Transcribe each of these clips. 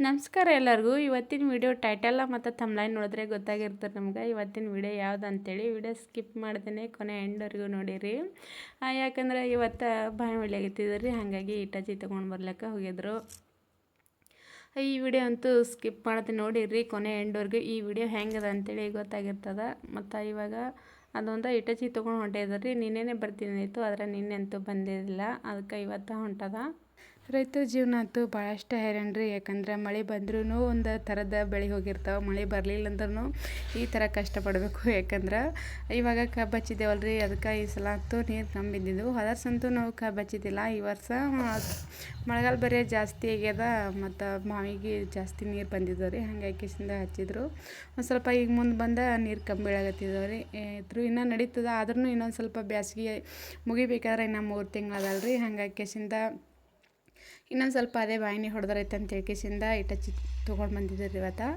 ನಮಸ್ಕಾರ ಎಲ್ಲರಿಗೂ. ಇವತ್ತಿನ ವಿಡಿಯೋ ಟೈಟಲ್ ಮತ್ತು ಥಂಬ್ನೈಲ್ ನೋಡಿದ್ರೆ ಗೊತ್ತಾಗಿರ್ತದೆ ನಮ್ಗೆ ಇವತ್ತಿನ ವಿಡಿಯೋ ಯಾವ್ದು ಅಂತೇಳಿ. ವಿಡಿಯೋ ಸ್ಕಿಪ್ ಮಾಡ್ದೇನೆ ಕೊನೆ ಎಂಡ್ವರೆಗೂ ನೋಡಿರಿ. ಯಾಕಂದ್ರೆ ಇವತ್ತು ಬಾಯಿ ಹೊಳ್ಯಾಗತ್ತಿದ್ರಿ, ಹಾಗಾಗಿ ಇಟಾಚಿ ತೊಗೊಂಡು ಬರ್ಲಿಕ್ಕೆ ಹೋಗಿದ್ರು. ಈ ವಿಡಿಯೋ ಅಂತೂ ಸ್ಕಿಪ್ ಮಾಡ್ದೆ ನೋಡಿರಿ ಕೊನೆ ಎಂಡ್ವರೆಗೂ. ಈ ವಿಡಿಯೋ ಹೆಂಗದ ಅಂತೇಳಿ ಗೊತ್ತಾಗಿರ್ತದೆ. ಮತ್ತು ಇವಾಗ ಅದೊಂದು ಇಟಾಚಿ ತೊಗೊಂಡು ಹೊಂಟಿದ್ರಿ. ನಿನ್ನೆನೇ ಬರ್ತೀನಿ ಇತ್ತು, ಆದರೆ ನಿನ್ನೆ ಅಂತೂ ಬಂದಿರಲಿಲ್ಲ, ಅದಕ್ಕೆ ಇವತ್ತು ಹೊಂಟದ. ರೈತರ ಜೀವನ ಅಂತೂ ಭಾಳಷ್ಟು ಹೈರಾಣ್ರಿ. ಯಾಕಂದ್ರೆ ಮಳೆ ಬಂದ್ರೂ ಒಂದು ಥರದ ಬೆಳೆ ಹೋಗಿರ್ತಾವೆ, ಮಳೆ ಬರಲಿಲ್ಲ ಅಂದ್ರೂ ಈ ಥರ ಕಷ್ಟಪಡಬೇಕು. ಯಾಕಂದ್ರೆ ಇವಾಗ ಕಬ್ಬು ಹಚ್ಚಿದ್ದೇವಲ್ರಿ, ಅದಕ್ಕೆ ಈ ಸಲ ಅಂತೂ ನೀರು ಕಮ್ಮಿ ಬಿದ್ದಿದ್ದು. ಅಂತೂ ನಾವು ಕಬ್ಬು ಹಚ್ಚಿದ್ದಿಲ್ಲ. ಈ ವರ್ಷ ಮಳೆಗಾಲ ಬರೀ ಜಾಸ್ತಿ ಆಗ್ಯದ, ಮತ್ತು ಮಾವಿಗೆ ಜಾಸ್ತಿ ನೀರು ಬಂದಿದ್ದವು ರೀ, ಹಾಗಾಗಿ ಕಿಸಿಂದ ಹಚ್ಚಿದ್ರು. ಒಂದು ಸ್ವಲ್ಪ ಈಗ ಮುಂದೆ ಬಂದ ನೀರು ಕಮ್ಮಿ ಬೀಳಾಗತ್ತಿದ್ದಾವೆ ರೀ. ಇನ್ನೂ ನಡೀತದೆ, ಆದ್ರೂ ಇನ್ನೊಂದು ಸ್ವಲ್ಪ ಬೇಸಿಗೆ ಮುಗಿಬೇಕಾದ್ರೆ ಇನ್ನೂ 3 ತಿಂಗಳು ಅದಲ್ರಿ, ಹಾಗಾಗಿ ಕಿಸಿಂದ ಇನ್ನೊಂದು ಸ್ವಲ್ಪ ಅದೇ ಬಾಯಿನಿ ಹೊಡೆದ್ರೈತೆ ಅಂತ ಹೇಳ್ಕಿಸಿಂದ ಇಟಾಚಿ ತೊಗೊಂಡು ಬಂದಿದ್ದೀರಿ ಇವತ್ತು.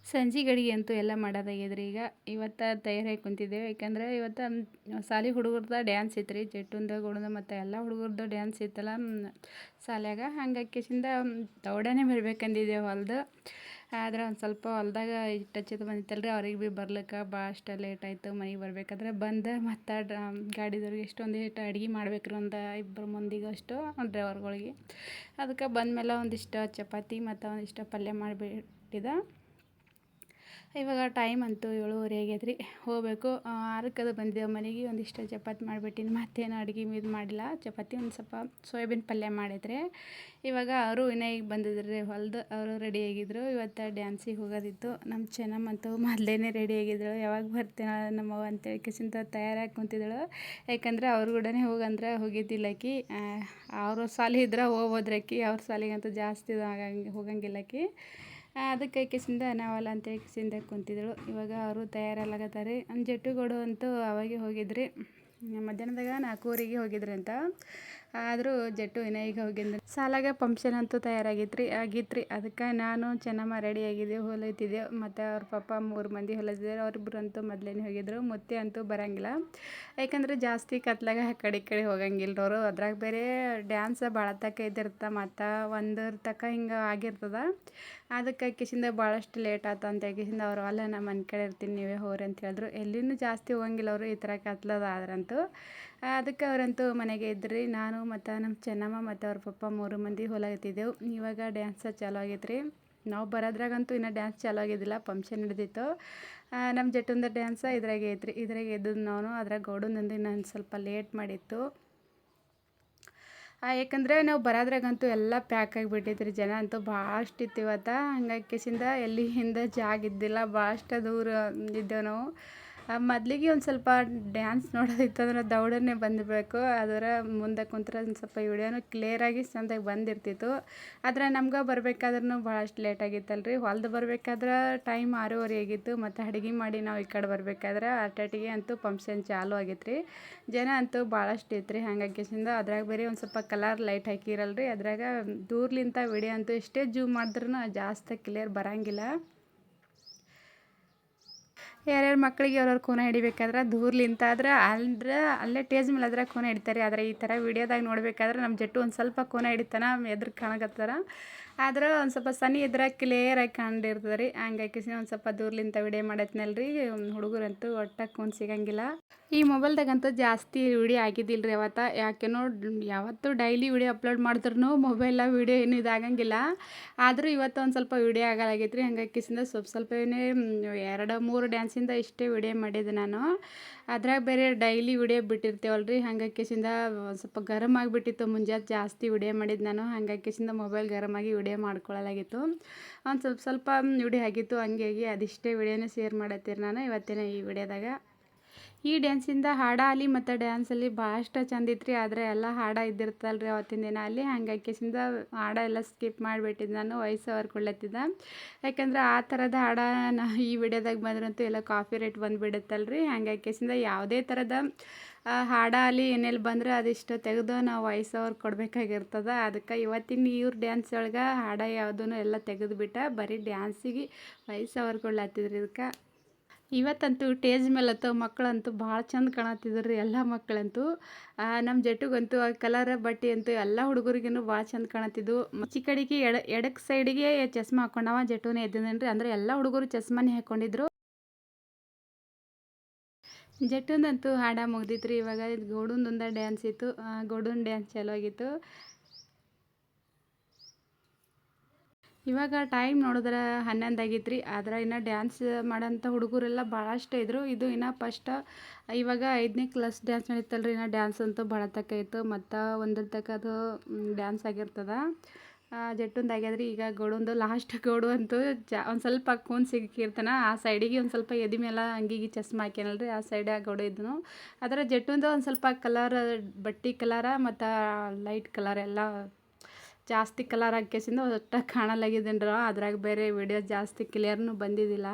ಸಂಜೆ ಗಡಿಗೆ ಅಂತೂ ಎಲ್ಲ ಮಾಡೋದಾಗ್ಯದ್ರಿ. ಈಗ ಇವತ್ತು ತಯಾರಾಗಿ ಕುಂತಿದ್ದೇವೆ, ಯಾಕಂದ್ರೆ ಇವತ್ತು ಶಾಲೆ ಹುಡುಗರ್ದು ಡ್ಯಾನ್ಸ್ ಇತ್ತು ರೀ. ಜಟ್ಟುಂದ ಗುಣದ ಮತ್ತು ಎಲ್ಲ ಹುಡುಗರ್ದು ಡ್ಯಾನ್ಸ್ ಇತ್ತಲ್ಲ ಶಾಲ್ಯಾಗ. ಹಂಗಾಕಿಸಿಂದ ದೌಡನೆ ಬರ್ಬೇಕಂದಿದ್ದೇವೆ ಹೊಲ್ದು. ಆದ್ರೆ ಒಂದು ಸ್ವಲ್ಪ ಹೊಲ್ದಾಗ ಇಟ್ಟು ಹಚ್ಚಿದ ಬಂದಿತ್ತಲ್ರಿ, ಅವ್ರಿಗೆ ಭೀ ಬರ್ಲಿಕ್ಕೆ ಭಾಳ ಅಷ್ಟು ಲೇಟ್ ಆಯಿತು. ಮನೆಗೆ ಬರ್ಬೇಕಾದ್ರೆ ಬಂದು ಮತ್ತು ಗಾಡಿದವ್ರಿಗೆ ಇಷ್ಟು ಅಡುಗೆ ಮಾಡ್ಬೇಕ್ರಿ, ಒಂದು 2 ಮಂದಿಗೆ ಅಷ್ಟು ಡ್ರೈವರ್ಗಳಿಗೆ. ಅದಕ್ಕೆ ಬಂದಮೇಲೆ ಒಂದಿಷ್ಟು ಚಪಾತಿ ಮತ್ತು ಒಂದಿಷ್ಟು ಪಲ್ಯ ಮಾಡಿಬಿಟ್ಟಿದ್ದೆ. ಇವಾಗ ಟೈಮ್ ಅಂತೂ 7:30 ಆಗ್ಯದ್ರಿ. ಹೋಗಬೇಕು. 6ಕ್ಕೆ ಬಂದಿದ್ದೇವೆ ಮನೆಗೆ. ಒಂದಿಷ್ಟು ಚಪಾತಿ ಮಾಡಿಬಿಟ್ಟಿನಿ, ಮತ್ತೇನು ಅಡುಗೆ ಇದು ಮಾಡಿಲ್ಲ. ಚಪಾತಿ ಒಂದು ಸ್ವಲ್ಪ ಸೋಯಾಬೀನ್ ಪಲ್ಯ ಮಾಡಿದ್ರೆ. ಇವಾಗ ಅವರು ಇನ್ನೂ ಈಗ ಬಂದಿದ್ರು ಹೊಲ್ದು. ಅವರು ರೆಡಿಯಾಗಿದ್ದರು. ಇವತ್ತು ಡ್ಯಾನ್ಸಿಗೆ ಹೋಗೋದಿತ್ತು. ನಮ್ಮ ಚೆನ್ನಮ್ಮಂತೂ ಮೊದಲೇ ರೆಡಿಯಾಗಿದ್ದಳು. ಯಾವಾಗ ಬರ್ತೀನ ನಮ್ಮವ್ವ ಅಂತೇಳಿ ಕಿಸಿಂತ ತಯಾರಾಗಿ ಕುಂತಿದ್ದಳು. ಯಾಕಂದ್ರೆ ಅವ್ರ ಕೂಡನೇ ಹೋಗಂದ್ರೆ ಹೋಗಿದ್ದಿಲ್ಲಕಿ. ಅವರು ಸಾಲಿ ಇದ್ರೆ ಹೋಗ್ಬೋದ್ರಕ್ಕಿ, ಅವ್ರ ಸಾಲಿಗಂತೂ ಜಾಸ್ತಿ ಹೋಗಂಗಿಲ್ಲಕಿ. ಅದಕ್ಕೆ ಕಿಸಿಂದ ನಾವಲ್ಲ ಅಂತೇಳಿ ಕಿಸಿಂದ ಕುಂತಿದ್ದಳು. ಇವಾಗ ಅವರು ತಯಾರಲ್ಲಾಗತ್ತಾರೆ. ನಮ್ಮ ಜಟ್ಟುಗೌಡು ಅಂತೂ ಅವಾಗೆ ಹೋಗಿದ್ರಿ. ಮಧ್ಯಾಹ್ನದಾಗ 4:00ಗೆ ಹೋಗಿದ್ರಿ ಅಂತ. ಆದರೂ ಜಟ್ಟು ಇನ್ನೂ ಈಗ ಹೋಗಿದ್ದು. ಸಾಲಾಗ ಫಂಕ್ಷನ್ ಅಂತೂ ಆಗಿತ್ರಿ. ಅದಕ್ಕೆ ನಾನು ಚೆನ್ನಮ್ಮ ರೆಡಿ ಆಗಿದ್ದೆವು, ಹೊಲೈತಿದ್ದೆವು. ಮತ್ತು ಅವ್ರ ಪಪ್ಪ 3 ಮಂದಿ ಹೊಲತಿದ್ದಾರೆ. ಅವ್ರಿಬ್ರು ಅಂತೂ ಮೊದಲೇ ಹೋಗಿದ್ರು. ಮುತ್ತೆ ಅಂತೂ ಬರೋಂಗಿಲ್ಲ, ಯಾಕಂದ್ರೆ ಜಾಸ್ತಿ ಕತ್ಲಾಗ ಆ ಕಡೆ ಹೋಗಂಗಿಲ್ಲ ಅವರು. ಅದ್ರಾಗ ಬೇರೆ ಡ್ಯಾನ್ಸ್ ಭಾಳ ತಕ್ಕ ಇದ್ದಿರ್ತ, ಮತ್ತು 1 ತಕ್ಕ ಹಿಂಗೆ ಆಗಿರ್ತದ. ಅದಕ್ಕೆ ಕಿಸಿಂದ ಭಾಳಷ್ಟು ಲೇಟ್ ಆಯ್ತು ಅಂತ ಕಿಸಿಂದ ಅವರು ಅಲ್ಲ ನಮ್ಮ ಮನೆ ಕಡೆ ಇರ್ತೀನಿ, ನೀವೇ ಹೋಗ್ರಿ ಅಂತ ಹೇಳಿದ್ರು. ಎಲ್ಲಿನೂ ಜಾಸ್ತಿ ಹೋಗಂಗಿಲ್ಲ ಅವರು, ಈ ಥರ ಕತ್ಲದ ಆದ್ರಂತೂ. ಅದಕ್ಕೆ ಅವರಂತೂ ಮನೆಗೆ ಇದ್ರಿ. ನಾನು ಮತ್ತು ನಮ್ಮ ಚೆನ್ನಮ್ಮ ಮತ್ತು ಅವ್ರ ಪಪ್ಪ 3 ಮಂದಿ ಹೊಲತ್ತಿದ್ದೆವು. ಇವಾಗ ಡ್ಯಾನ್ಸ್ ಚಾಲು ಆಗೈತ್ರಿ. ನಾವು ಬರೋದ್ರಾಗಂತೂ ಇನ್ನೂ ಡ್ಯಾನ್ಸ್ ಚಾಲು ಆಗಿದ್ದಿಲ್ಲ, ಫಂಕ್ಷನ್ ಹಿಡ್ದಿತ್ತು. ನಮ್ಮ ಜಟ್ಟುಂದ ಡ್ಯಾನ್ಸ ಇದ್ರಾಗೆ ಐತ್ರಿ. ಇದ್ರಾಗೆ ಎದ್ದದ್ದು ನಾವು. ಅದ್ರಾಗ ಗೌಡನಂದು ಇನ್ನೊಂದು ಸ್ವಲ್ಪ ಲೇಟ್ ಮಾಡಿತ್ತು. ಯಾಕಂದರೆ ನಾವು ಬರೋದ್ರಾಗಂತೂ ಎಲ್ಲ ಪ್ಯಾಕ್ ಆಗಿಬಿಟ್ಟಿತ್ತು ಜನ ಅಂತೂ ಭಾಳಷ್ಟು ಇತ್ತು ಇವತ್ತು. ಹಂಗಾಗಿ ಕಿಸಿಂದ ಎಲ್ಲಿ ಹಿಂದೆ ಜಾಗ ಇದ್ದಿಲ್ಲ, ಭಾಳಷ್ಟು ದೂರ ಇದ್ದೇವೆ ನಾವು. ಮೊದಲಿಗೆ ಒಂದು ಸ್ವಲ್ಪ ಡ್ಯಾನ್ಸ್ ನೋಡೋದಿತ್ತು ಅಂದ್ರೆ ದೌಡನ್ನೇ ಬಂದಿರಬೇಕು. ಅದರ ಮುಂದೆ ಕುಂತ್ರೆ ಒಂದು ಸ್ವಲ್ಪ ವಿಡಿಯೋನು ಕ್ಲಿಯರಾಗಿ ಚೆಂದಾಗಿ ಬಂದಿರ್ತಿತ್ತು. ಆದರೆ ನಮ್ಗೆ ಬರಬೇಕಾದ್ರೂ ಭಾಳಷ್ಟು ಲೇಟ್ ಆಗಿತ್ತಲ್ರಿ. ಹೊಲ್ದು ಬರಬೇಕಾದ್ರೆ ಟೈಮ್ 6:30 ಆಗಿತ್ತು. ಮತ್ತು ಅಡುಗೆ ಮಾಡಿ ನಾವು ಈ ಕಡೆ ಬರಬೇಕಾದ್ರೆ ಅಷ್ಟೊತ್ತಿಗೆ ಅಂತೂ ಫಂಕ್ಷನ್ ಚಾಲು ಆಗೈತೆ ರೀ. ಜನ ಅಂತೂ ಭಾಳಷ್ಟು ಇತ್ತು ರೀ. ಹಂಗಾಗಿಸಿಂದ ಅದ್ರಾಗ ಬೇರೆ ಒಂದು ಸ್ವಲ್ಪ ಕಲರ್ ಲೈಟ್ ಹಾಕಿರಲ್ರಿ, ಅದ್ರಾಗ ದೂರ್ಲಿಂತ ವಿಡಿಯೋ ಅಂತೂ ಎಷ್ಟೇ ಜೂಮ್ ಮಾಡಿದ್ರೂ ಜಾಸ್ತಿ ಕ್ಲಿಯರ್ ಬರೋಂಗಿಲ್ಲ. ಯಾರ್ಯಾರು ಮಕ್ಕಳಿಗೆ ಅವ್ರವ್ರು ಕೋನ ಹಿಡಿಬೇಕಾದ್ರೆ ದೂರ್ಲಿಂತ ಆದ್ರೆ ಅಲ್ಲೇ ಟೇಜ್ ಮೇಲೆ ಅದ್ರಾಗ ಕೋನ ಹಿಡಿತಾರೆ. ಆದರೆ ಈ ಥರ ವಿಡಿಯೋದಾಗ ನೋಡಬೇಕಾದ್ರೆ ನಮ್ಮ ಜಟ್ಟು ಒಂದು ಸ್ವಲ್ಪ ಕೋನ ಹಿಡಿತಾನೆ, ಎದುರು ಕಾಣಕತ್ತಾರ. ಆದ್ರೆ ಒಂದು ಸ್ವಲ್ಪ ಸನಿ ಇದ್ರಾಗ ಕ್ಲಿಯರಾಗಿ ಕಂಡಿರ್ತದೆ ರೀ. ಹಂಗಾಗಿ ಒಂದು ಸ್ವಲ್ಪ ದೂರ್ಲಿಂತ ವಿಡಿಯೋ ಮಾಡತ್ನಲ್ರಿ. ಹುಡುಗರಂತೂ ಒಟ್ಟ ಕೋನ್ ಸಿಗಂಗಿಲ್ಲ. ಈ ಮೊಬೈಲ್ದಾಗಂತೂ ಜಾಸ್ತಿ ವಿಡಿಯೋ ಆಗಿದ್ದಿಲ್ಲ ರೀ ಅವತ್ತು. ಯಾಕೆನೋ ಯಾವತ್ತೂ ಡೈಲಿ ವಿಡಿಯೋ ಅಪ್ಲೋಡ್ ಮಾಡಿದ್ರೂ ಮೊಬೈಲ ವಿಡಿಯೋ ಏನೂ ಇದಾಗಂಗಿಲ್ಲ. ಆದರೂ ಇವತ್ತು ಒಂದು ಸ್ವಲ್ಪ ವಿಡಿಯೋ ಆಗಲಾಗೈತೆ ರೀ. ಹಂಗಾಗಿ ಸ್ವಲ್ಪನೇ 2-3 ಡ್ಯಾನ್ಸಿಂದ ಇಷ್ಟೇ ವಿಡಿಯೋ ಮಾಡಿದ್ದೆ ನಾನು. ಅದ್ರಾಗ ಬೇರೆ ಡೈಲಿ ವಿಡಿಯೋ ಬಿಟ್ಟಿರ್ತೇವಲ್ರಿ. ಹಂಗಾಗಿ ಒಂದು ಸ್ವಲ್ಪ ಗರಮ್ ಆಗಿಬಿಟ್ಟಿತ್ತು. ಮುಂಜಾನೆ ಜಾಸ್ತಿ ವಿಡಿಯೋ ಮಾಡಿದ್ದು ನಾನು. ಹಂಗಾಗಿ ಮೊಬೈಲ್ ಗರಮಾಗಿ ವಿಡಿಯೋ ಮಾಡ್ಕೊಳ್ಳಲಾಗಿತ್ತು. ಒಂದು ಸ್ವಲ್ಪ ವಿಡಿಯೋ ಆಗಿತ್ತು. ಹಂಗಾಗಿ ಅದಿಷ್ಟೇ ವಿಡಿಯೋನೇ ಶೇರ್ ಮಾಡತ್ತೀರಿ ನಾನು ಇವತ್ತಿನ ಈ ವಿಡಿಯೋದಾಗ. ಈ ಡ್ಯಾನ್ಸಿಂದ ಹಾಡಾಗಲಿ ಮತ್ತು ಡ್ಯಾನ್ಸಲ್ಲಿ ಭಾಳಷ್ಟು ಚಂದ ಇತ್ತು ರೀ. ಆದರೆ ಎಲ್ಲ ಹಾಡು ಇದ್ದಿರ್ತಲ್ಲ ರೀ ಅವತ್ತಿನ ದಿನ ಅಲ್ಲಿ. ಹಂಗಾಗಿ ಹಾಡ ಎಲ್ಲ ಸ್ಕಿಪ್ ಮಾಡಿಬಿಟ್ಟಿದ್ದು ನಾನು, ವಾಯ್ಸ್ ಓವರ್ ಕೊಡ್ಲತ್ತಿದ್ದೆ. ಯಾಕಂದ್ರೆ ಆ ಥರದ ಹಾಡ ಈ ವಿಡಿಯೋದಾಗ ಬಂದ್ರಂತೂ ಎಲ್ಲ ಕಾಪಿ ರೈಟ್ ಬಂದುಬಿಡುತ್ತಲ್ಲ ರೀ. ಹಂಗಾಗಿ ಯಾವುದೇ ಥರದ ಹಾಡಾಗಲಿ ಏನೆಲ್ಲ ಬಂದರೆ ಅದಿಷ್ಟು ತೆಗೆದು ನಾವು ವಾಯ್ಸ್ ಓವರ್ ಕೊಡಬೇಕಾಗಿರ್ತದೆ. ಅದಕ್ಕೆ ಇವತ್ತಿನ ಇವ್ರ ಡ್ಯಾನ್ಸ್ ಒಳಗೆ ಹಾಡ ಯಾವುದೂ ಎಲ್ಲ ತೆಗೆದುಬಿಟ್ಟು ಬರೀ ಡ್ಯಾನ್ಸಿಗೆ ವಾಯ್ಸ್ ಓವರ್ ಕೊಡ್ಲತ್ತಿದ್ರಿ. ಇದಕ್ಕೆ ಇವತ್ತಂತೂ ಟೇಜ್ ಮೇಲಂತೂ ಮಕ್ಕಳಂತೂ ಭಾಳ ಚಂದ ಕಾಣತ್ತಿದ್ರು ರೀ. ಎಲ್ಲ ಮಕ್ಕಳಂತೂ ನಮ್ಮ ಜಟ್ಟಿಗಂತೂ ಆ ಕಲರ್ ಬಟ್ಟೆ ಅಂತೂ ಎಲ್ಲ ಹುಡುಗರಿಗೂ ಭಾಳ ಚಂದ ಕಾಣತ್ತಿದ್ವು. ಕಡೆಗೆ ಎಡಕ್ಕೆ ಸೈಡಿಗೆ ಚಸ್ಮಾ ಹಾಕೊಂಡವ ಜಟ್ಟುನೇ ಎದ್ದಿದ್ದೇನೆ. ಅಂದರೆ ಎಲ್ಲ ಹುಡುಗರು ಚಸ್ಮಾನೇ ಹಾಕ್ಕೊಂಡಿದ್ರು. ಜಟ್ಟುಂದಂತೂ ಹಾಡ ಮುಗ್ದಿತ್ತು ರೀ. ಇವಾಗ ಗೌಡಂದೊಂದು ಡ್ಯಾನ್ಸ್ ಇತ್ತು. ಗೌಡನ ಡ್ಯಾನ್ಸ್ ಚಾಲು ಆಗಿತ್ತು. ಇವಾಗ ಟೈಮ್ ನೋಡಿದ್ರೆ 11 ಆಗಿತ್ತು ರೀ. ಆದ್ರೆ ಇನ್ನು ಡ್ಯಾನ್ಸ್ ಮಾಡೋಂಥ ಹುಡುಗರೆಲ್ಲ ಭಾಳಷ್ಟು ಇದ್ದರು. ಇದು ಇನ್ನೂ ಫಸ್ಟ್ ಇವಾಗ 5ನೇ ಕ್ಲಾಸ್ ಡ್ಯಾನ್ಸ್ ನಡೀತಲ್ಲ ರೀ. ಇನ್ನು ಡ್ಯಾನ್ಸ್ ಅಂತೂ ಭಾಳ ತಕ್ಕ ಇತ್ತು. ಮತ್ತು 1 ತಕ್ಕ ಅದು ಡ್ಯಾನ್ಸ್ ಆಗಿರ್ತದೆ. ಜಟ್ಟುಂದು ಆಗ್ಯದ್ರಿ. ಈಗ ಗೌಡಂದು ಲಾಸ್ಟ್ ಗೌಡು ಅಂತೂ ಒಂದು ಸ್ವಲ್ಪ ಕೂನ್ ಸಿಕ್ಕಿರ್ತಾನೆ. ಆ ಸೈಡಿಗೆ ಒಂದು ಸ್ವಲ್ಪ ಎದೆ ಮೇಲೆ ಅಂಗಿಗೆ ಚಸ್ಮಾ ಹಾಕ್ಯಾನಲ್ರಿ, ಆ ಸೈಡ್ ಗೌಡ ಇದ್ದನು. ಅದರ ಜಟ್ಟುಂದು ಒಂದು ಸ್ವಲ್ಪ ಕಲರ್ ಬಟ್ಟೆ ಕಲರ ಮತ್ತು ಲೈಟ್ ಕಲರ್ ಎಲ್ಲ ಜಾಸ್ತಿ ಕಲರ್ ಹಾಕ್ಯಸಿಂದ ಒಟ್ಟು ಕಾಣಲಾಗಿದ್ದೇನ್ರ. ಅದ್ರಾಗ ಬೇರೆ ವಿಡಿಯೋ ಜಾಸ್ತಿ ಕ್ಲಿಯರ್ನೂ ಬಂದಿದ್ದಿಲ್ಲ.